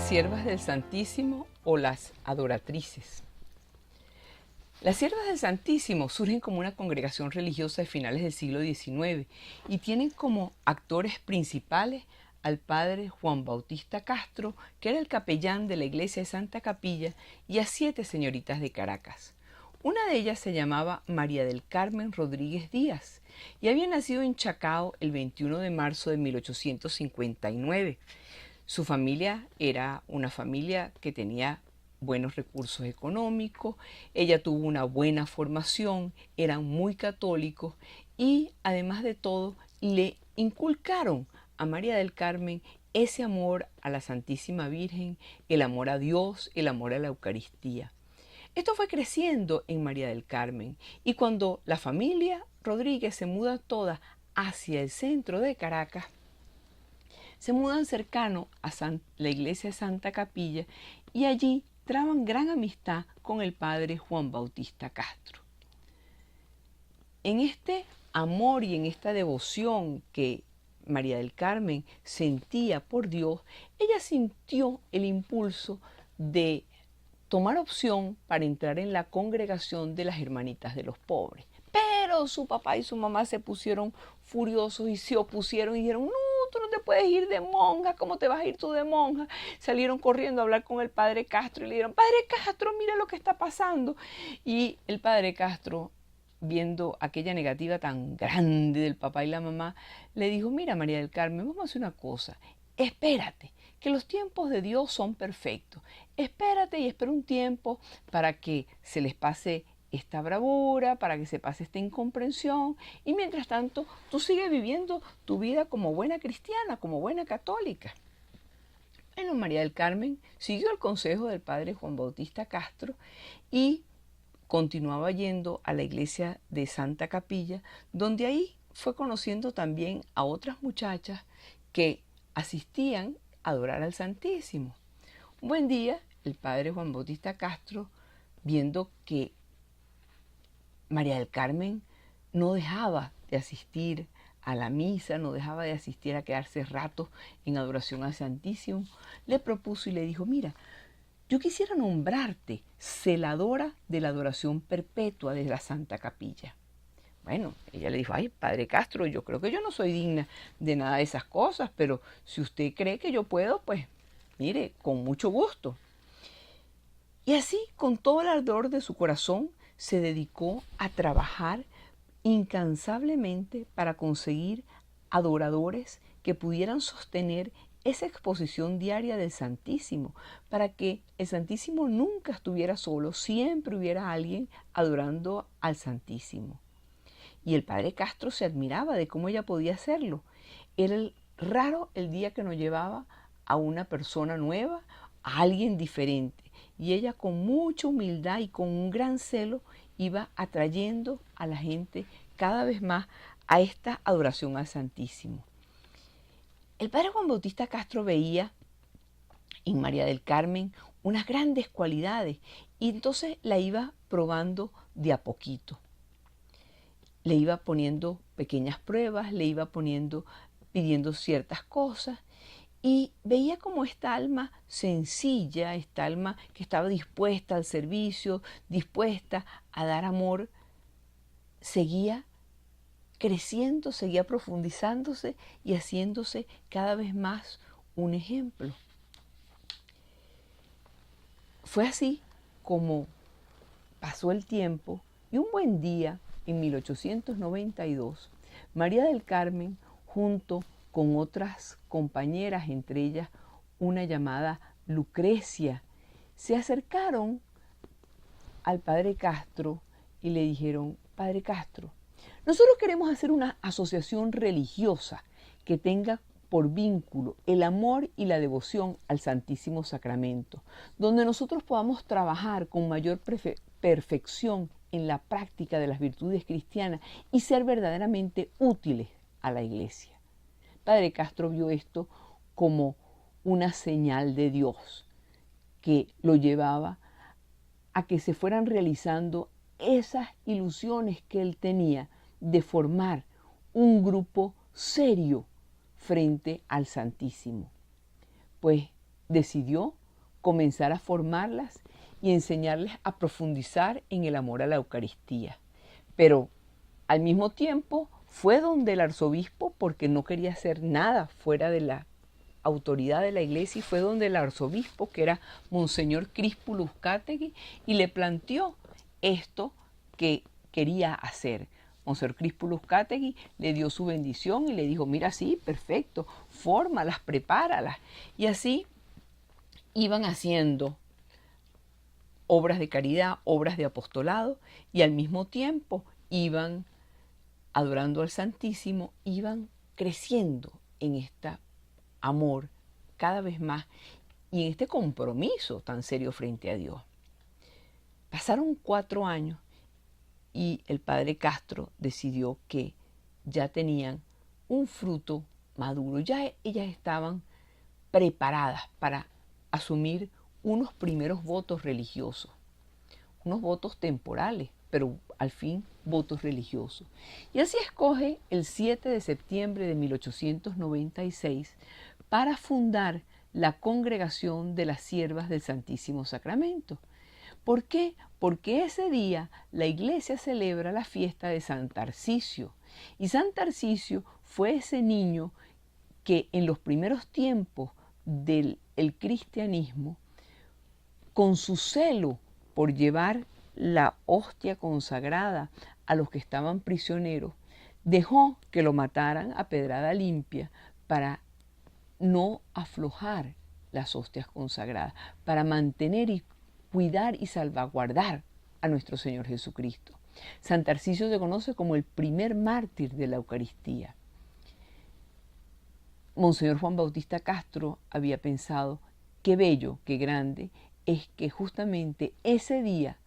siervas del Santísimo o las adoratrices. Las siervas del Santísimo surgen como una congregación religiosa de finales del siglo XIX y tienen como actores principales al padre Juan Bautista Castro, que era el capellán de la iglesia de Santa Capilla, y a 7 señoritas de Caracas. Una de ellas se llamaba María del Carmen Rodríguez Díaz y había nacido en Chacao el 21 de marzo de 1859. Su familia era una familia que tenía buenos recursos económicos, ella tuvo una buena formación, eran muy católicos y además de todo le inculcaron a María del Carmen ese amor a la Santísima Virgen, el amor a Dios, el amor a la Eucaristía. Esto fue creciendo en María del Carmen y cuando la familia Rodríguez se muda toda hacia el centro de Caracas, se mudan cercano a la iglesia de Santa Capilla y allí traban gran amistad con el padre Juan Bautista Castro. En este amor y en esta devoción que María del Carmen sentía por Dios, ella sintió el impulso de tomar opción para entrar en la congregación de las Hermanitas de los Pobres. Pero su papá y su mamá se pusieron furiosos y se opusieron y dijeron, no, tú no te puedes ir de monja, ¿cómo te vas a ir tú de monja? Salieron corriendo a hablar con el padre Castro y le dijeron, padre Castro, mira lo que está pasando. Y el padre Castro, viendo aquella negativa tan grande del papá y la mamá, le dijo, mira María del Carmen, vamos a hacer una cosa, espérate, que los tiempos de Dios son perfectos. Espérate y espera un tiempo para que se les pase esta bravura, para que se pase esta incomprensión y mientras tanto tú sigues viviendo tu vida como buena cristiana, como buena católica. Bueno, María del Carmen siguió el consejo del padre Juan Bautista Castro y continuaba yendo a la iglesia de Santa Capilla, donde ahí fue conociendo también a otras muchachas que asistían a adorar al Santísimo. Un buen día, el padre Juan Bautista Castro, viendo que María del Carmen no dejaba de asistir a la misa, no dejaba de asistir a quedarse ratos en adoración al Santísimo, le propuso y le dijo, mira, yo quisiera nombrarte celadora de la adoración perpetua de la Santa Capilla. Bueno, ella le dijo, ay, padre Castro, yo creo que yo no soy digna de nada de esas cosas, pero si usted cree que yo puedo, pues, mire, con mucho gusto. Y así, con todo el ardor de su corazón, se dedicó a trabajar incansablemente para conseguir adoradores que pudieran sostener esa exposición diaria del Santísimo, para que el Santísimo nunca estuviera solo, siempre hubiera alguien adorando al Santísimo. Y el padre Castro se admiraba de cómo ella podía hacerlo. Era raro el día que nos llevaba a una persona nueva, a alguien diferente. Y ella con mucha humildad y con un gran celo iba atrayendo a la gente cada vez más a esta adoración al Santísimo. El padre Juan Bautista Castro veía en María del Carmen unas grandes cualidades y entonces la iba probando de a poquito. Le iba poniendo pequeñas pruebas, le iba pidiendo ciertas cosas y veía como esta alma sencilla, esta alma que estaba dispuesta al servicio, dispuesta a dar amor, seguía creciendo, seguía profundizándose y haciéndose cada vez más un ejemplo. Fue así como pasó el tiempo y un buen día, en 1892, María del Carmen, junto con otras compañeras, entre ellas una llamada Lucrecia, se acercaron al padre Castro y le dijeron, padre Castro, nosotros queremos hacer una asociación religiosa que tenga por vínculo el amor y la devoción al Santísimo Sacramento, donde nosotros podamos trabajar con mayor perfección en la práctica de las virtudes cristianas y ser verdaderamente útiles a la Iglesia. Padre Castro vio esto como una señal de Dios que lo llevaba a que se fueran realizando esas ilusiones que él tenía de formar un grupo serio frente al Santísimo. Pues decidió comenzar a formarlas y enseñarles a profundizar en el amor a la Eucaristía. Pero al mismo tiempo fue donde el arzobispo, porque no quería hacer nada fuera de la autoridad de la iglesia, y fue donde el arzobispo, que era Monseñor Crispulo Uzcategui, y le planteó esto que quería hacer. Monseñor Crispulo Uzcategui le dio su bendición y le dijo, mira, sí, perfecto, fórmalas, prepáralas. Y así iban haciendo obras de caridad, obras de apostolado, y al mismo tiempo iban adorando al Santísimo, iban creciendo en este amor cada vez más y en este compromiso tan serio frente a Dios. Pasaron 4 años y el padre Castro decidió que ya tenían un fruto maduro, ya ellas estaban preparadas para asumir unos primeros votos religiosos, unos votos temporales, pero al fin votos religiosos. Y así escoge el 7 de septiembre de 1896 para fundar la Congregación de las Siervas del Santísimo Sacramento. ¿Por qué? Porque ese día la iglesia celebra la fiesta de San Tarcisio. Y San Tarcisio fue ese niño que en los primeros tiempos del cristianismo, con su celo por llevar la hostia consagrada a los que estaban prisioneros, dejó que lo mataran a pedrada limpia para no aflojar las hostias consagradas, para mantener y cuidar y salvaguardar a nuestro Señor Jesucristo. San Tarcisio se conoce como el primer mártir de la Eucaristía. Monseñor Juan Bautista Castro había pensado qué bello, qué grande es que justamente ese día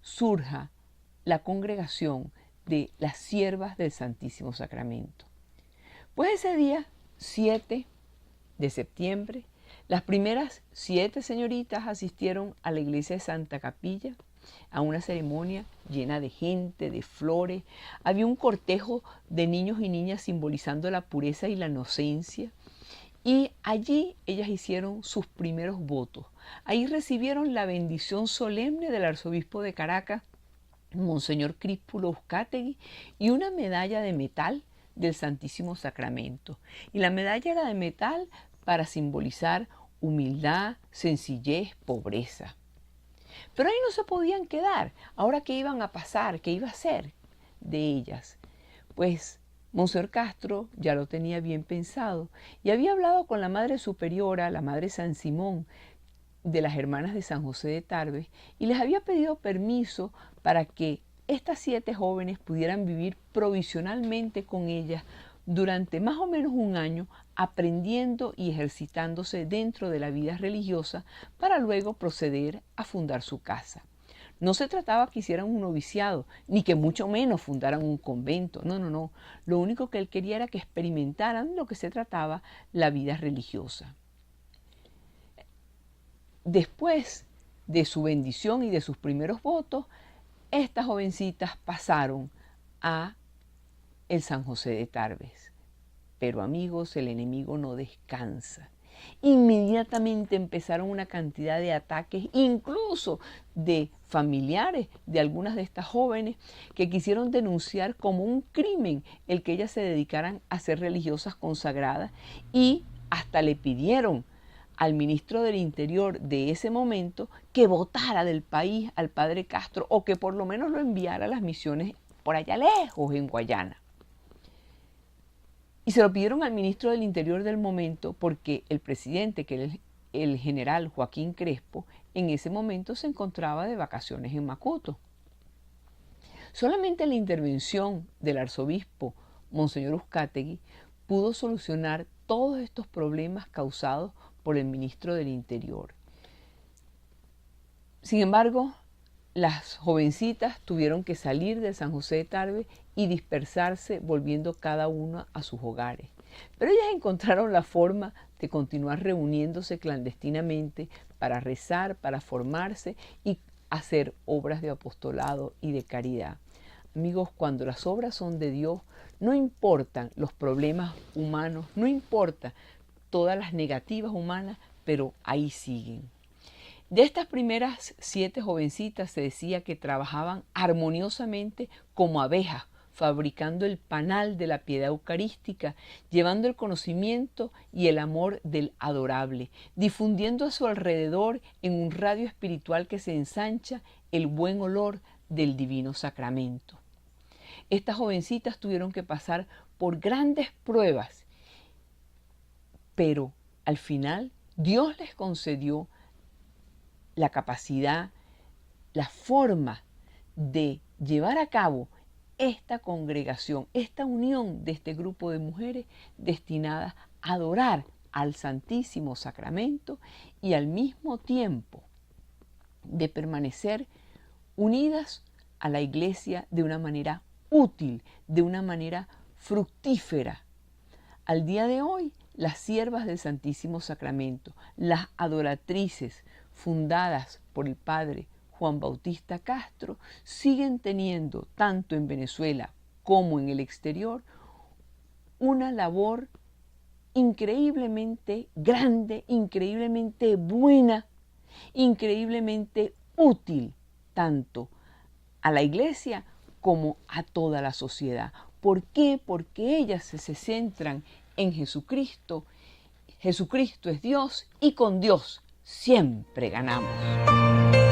surja la congregación de las siervas del Santísimo Sacramento. Pues ese día, 7 de septiembre, las primeras 7 señoritas asistieron a la iglesia de Santa Capilla a una ceremonia llena de gente, de flores. Había un cortejo de niños y niñas simbolizando la pureza y la inocencia. Y allí ellas hicieron sus primeros votos. Ahí recibieron la bendición solemne del arzobispo de Caracas, Monseñor Crispulo Uzcategui, y una medalla de metal del Santísimo Sacramento. Y la medalla era de metal para simbolizar humildad, sencillez, pobreza. Pero ahí no se podían quedar. Ahora, ¿qué iban a pasar? ¿Qué iba a ser de ellas? Pues Monseñor Castro ya lo tenía bien pensado y había hablado con la Madre Superiora, la Madre San Simón, de las Hermanas de San José de Tarbes, y les había pedido permiso para que estas 7 jóvenes pudieran vivir provisionalmente con ellas durante más o menos un año, aprendiendo y ejercitándose dentro de la vida religiosa para luego proceder a fundar su casa. No se trataba que hicieran un noviciado, ni que mucho menos fundaran un convento. No, no, no. Lo único que él quería era que experimentaran lo que se trataba la vida religiosa. Después de su bendición y de sus primeros votos, estas jovencitas pasaron a el San José de Tarbes. Pero amigos, el enemigo no descansa. Inmediatamente empezaron una cantidad de ataques, incluso de familiares de algunas de estas jóvenes que quisieron denunciar como un crimen el que ellas se dedicaran a ser religiosas consagradas, y hasta le pidieron al ministro del Interior de ese momento que votara del país al padre Castro, o que por lo menos lo enviara a las misiones por allá lejos en Guayana. Y se lo pidieron al ministro del Interior del momento porque el presidente, que era el general Joaquín Crespo, en ese momento se encontraba de vacaciones en Macuto. Solamente la intervención del arzobispo Monseñor Uzcategui pudo solucionar todos estos problemas causados por el ministro del Interior. Sin embargo, las jovencitas tuvieron que salir de San José de Tarbes y dispersarse, volviendo cada una a sus hogares. Pero ellas encontraron la forma de continuar reuniéndose clandestinamente para rezar, para formarse y hacer obras de apostolado y de caridad. Amigos, cuando las obras son de Dios, no importan los problemas humanos, no importa todas las negativas humanas, pero ahí siguen. De estas primeras 7 jovencitas se decía que trabajaban armoniosamente como abejas, fabricando el panal de la piedad eucarística, llevando el conocimiento y el amor del adorable, difundiendo a su alrededor en un radio espiritual que se ensancha el buen olor del divino sacramento. Estas jovencitas tuvieron que pasar por grandes pruebas, pero al final Dios les concedió la capacidad, la forma de llevar a cabo esta congregación, esta unión de este grupo de mujeres destinadas a adorar al Santísimo Sacramento y al mismo tiempo de permanecer unidas a la Iglesia de una manera útil, de una manera fructífera. Al día de hoy, las siervas del Santísimo Sacramento, las adoratrices fundadas por el padre Juan Bautista Castro, siguen teniendo, tanto en Venezuela como en el exterior, una labor increíblemente grande, increíblemente buena, increíblemente útil, tanto a la Iglesia como a toda la sociedad. ¿Por qué? Porque ellas se centran en Jesucristo. Jesucristo es Dios y con Dios siempre ganamos.